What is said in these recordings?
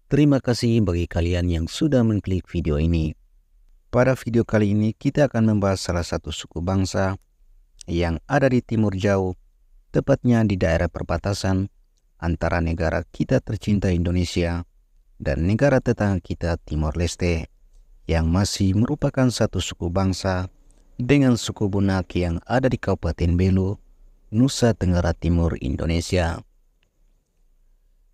Terima kasih bagi kalian yang sudah mengklik video ini. Pada video kali ini kita akan membahas salah satu suku bangsa yang ada di timur jauh, tepatnya di daerah perbatasan antara negara kita tercinta Indonesia dan negara tetangga kita Timor Leste, yang masih merupakan satu suku bangsa dengan suku Bunak yang ada di Kabupaten Belu, Nusa Tenggara Timur, Indonesia.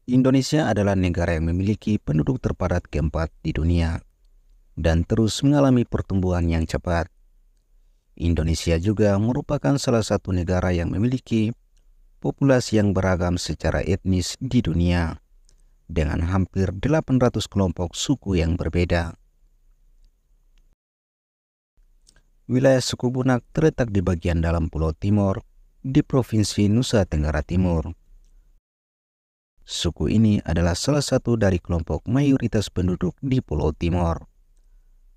Indonesia adalah negara yang memiliki penduduk terpadat keempat di dunia dan terus mengalami pertumbuhan yang cepat. Indonesia juga merupakan salah satu negara yang memiliki populasi yang beragam secara etnis di dunia, dengan hampir 800 kelompok suku yang berbeda. Wilayah suku Bunak terletak di bagian dalam Pulau Timor di Provinsi Nusa Tenggara Timur. Suku ini adalah salah satu dari kelompok mayoritas penduduk di Pulau Timor.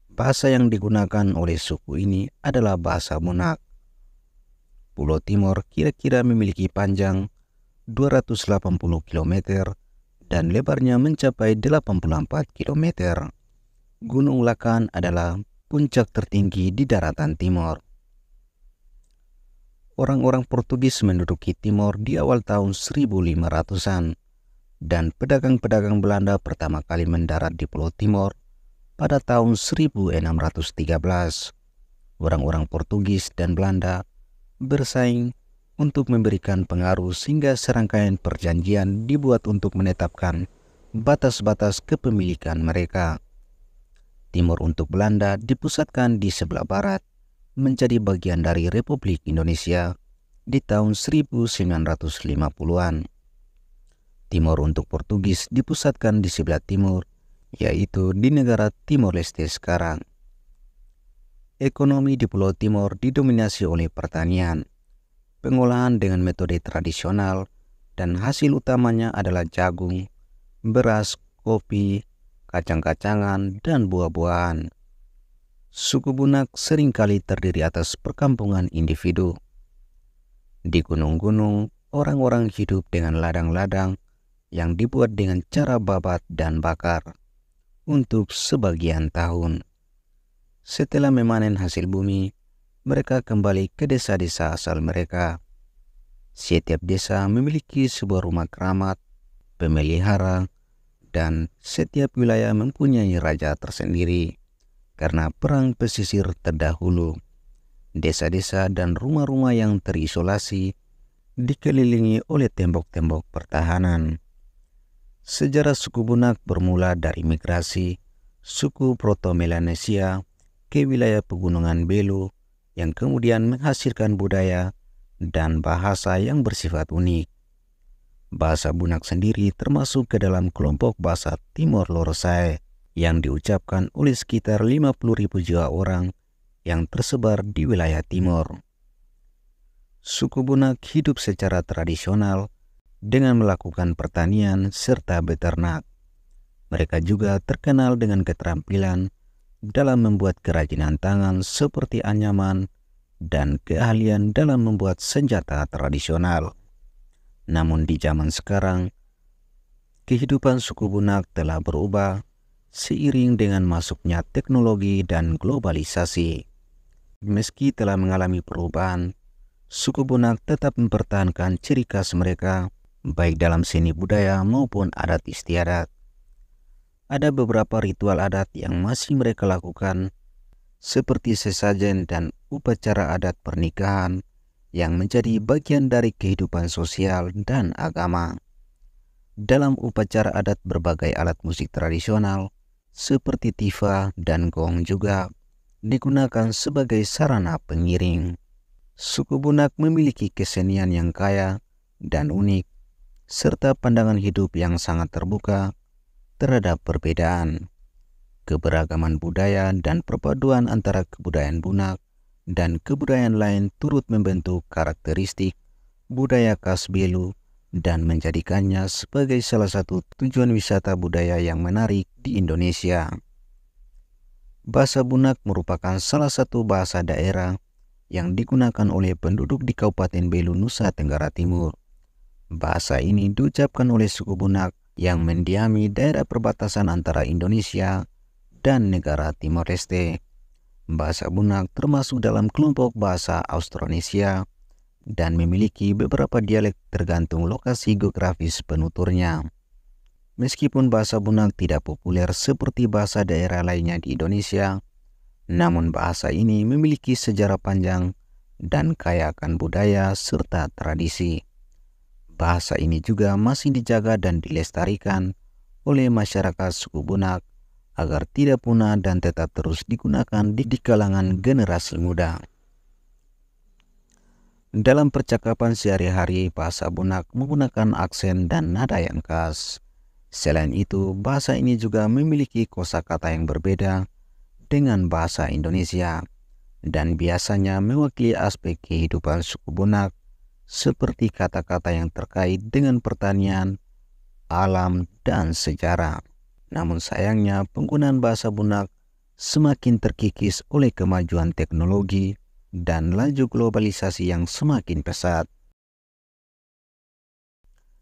Bahasa yang digunakan oleh suku ini adalah bahasa Bunak. Pulau Timor kira-kira memiliki panjang 280 km dan lebarnya mencapai 84 km. Gunung Lakan adalah puncak tertinggi di daratan timur. Orang-orang Portugis menduduki Timor di awal tahun 1500-an. Dan pedagang-pedagang Belanda pertama kali mendarat di Pulau Timor pada tahun 1613. Orang-orang Portugis dan Belanda bersaing untuk memberikan pengaruh sehingga serangkaian perjanjian dibuat untuk menetapkan batas-batas kepemilikan mereka. Timor untuk Belanda dipusatkan di sebelah barat, menjadi bagian dari Republik Indonesia di tahun 1950-an. Timor untuk Portugis dipusatkan di sebelah timur, yaitu di negara Timor Leste sekarang. Ekonomi di Pulau Timor didominasi oleh pertanian, pengolahan dengan metode tradisional, dan hasil utamanya adalah jagung, beras, kopi, kacang-kacangan, dan buah-buahan. Suku Bunak seringkali terdiri atas perkampungan individu. Di gunung-gunung, orang-orang hidup dengan ladang-ladang yang dibuat dengan cara babat dan bakar untuk sebagian tahun. Setelah memanen hasil bumi, mereka kembali ke desa-desa asal mereka. Setiap desa memiliki sebuah rumah keramat, pemelihara, dan setiap wilayah mempunyai raja tersendiri. Karena perang pesisir terdahulu, desa-desa dan rumah-rumah yang terisolasi dikelilingi oleh tembok-tembok pertahanan. Sejarah suku Bunak bermula dari migrasi suku Proto-Melanesia ke wilayah pegunungan Belu yang kemudian menghasilkan budaya dan bahasa yang bersifat unik. Bahasa Bunak sendiri termasuk ke dalam kelompok bahasa Timor Lorosae yang diucapkan oleh sekitar 50.000 jiwa orang yang tersebar di wilayah timur. Suku Bunak hidup secara tradisional dengan melakukan pertanian serta beternak. Mereka juga terkenal dengan keterampilan dalam membuat kerajinan tangan seperti anyaman dan keahlian dalam membuat senjata tradisional. Namun di zaman sekarang, kehidupan suku Bunak telah berubah seiring dengan masuknya teknologi dan globalisasi. Meski telah mengalami perubahan, suku Bunak tetap mempertahankan ciri khas mereka baik dalam seni budaya maupun adat istiadat. Ada beberapa ritual adat yang masih mereka lakukan, seperti sesajen dan upacara adat pernikahan yang menjadi bagian dari kehidupan sosial dan agama. Dalam upacara adat, berbagai alat musik tradisional seperti tifa dan gong juga digunakan sebagai sarana pengiring. Suku Bunak memiliki kesenian yang kaya dan unik, serta pandangan hidup yang sangat terbuka terhadap perbedaan. Keberagaman budaya dan perpaduan antara kebudayaan Bunak dan kebudayaan lain turut membentuk karakteristik budaya khas Belu dan menjadikannya sebagai salah satu tujuan wisata budaya yang menarik di Indonesia. Bahasa Bunak merupakan salah satu bahasa daerah yang digunakan oleh penduduk di Kabupaten Belu, Nusa Tenggara Timur. Bahasa ini diucapkan oleh suku Bunak yang mendiami daerah perbatasan antara Indonesia dan negara Timor Leste. Bahasa Bunak termasuk dalam kelompok bahasa Austronesia dan memiliki beberapa dialek tergantung lokasi geografis penuturnya. Meskipun bahasa Bunak tidak populer seperti bahasa daerah lainnya di Indonesia, namun bahasa ini memiliki sejarah panjang dan kaya akan budaya serta tradisi. Bahasa ini juga masih dijaga dan dilestarikan oleh masyarakat suku Bunak agar tidak punah dan tetap terus digunakan di kalangan generasi muda. Dalam percakapan sehari-hari, bahasa Bunak menggunakan aksen dan nada yang khas. Selain itu, bahasa ini juga memiliki kosakata yang berbeda dengan bahasa Indonesia dan biasanya mewakili aspek kehidupan suku Bunak seperti kata-kata yang terkait dengan pertanian, alam, dan sejarah. Namun sayangnya penggunaan bahasa Bunak semakin terkikis oleh kemajuan teknologi dan laju globalisasi yang semakin pesat.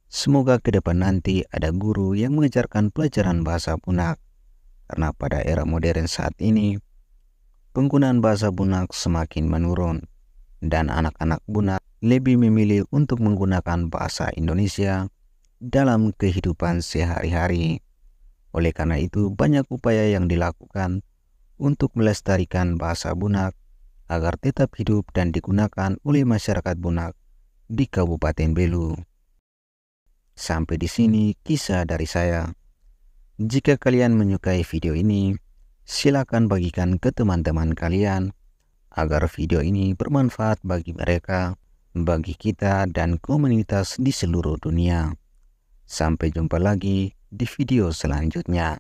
Semoga ke depan nanti ada guru yang mengajarkan pelajaran bahasa Bunak, karena pada era modern saat ini, penggunaan bahasa Bunak semakin menurun, dan anak-anak Bunak lebih memilih untuk menggunakan bahasa Indonesia dalam kehidupan sehari-hari. Oleh karena itu, banyak upaya yang dilakukan untuk melestarikan bahasa Bunak agar tetap hidup dan digunakan oleh masyarakat Bunak di Kabupaten Belu. Sampai di sini kisah dari saya. Jika kalian menyukai video ini, silakan bagikan ke teman-teman kalian agar video ini bermanfaat bagi mereka, bagi kita, dan komunitas di seluruh dunia. Sampai jumpa lagi di video selanjutnya.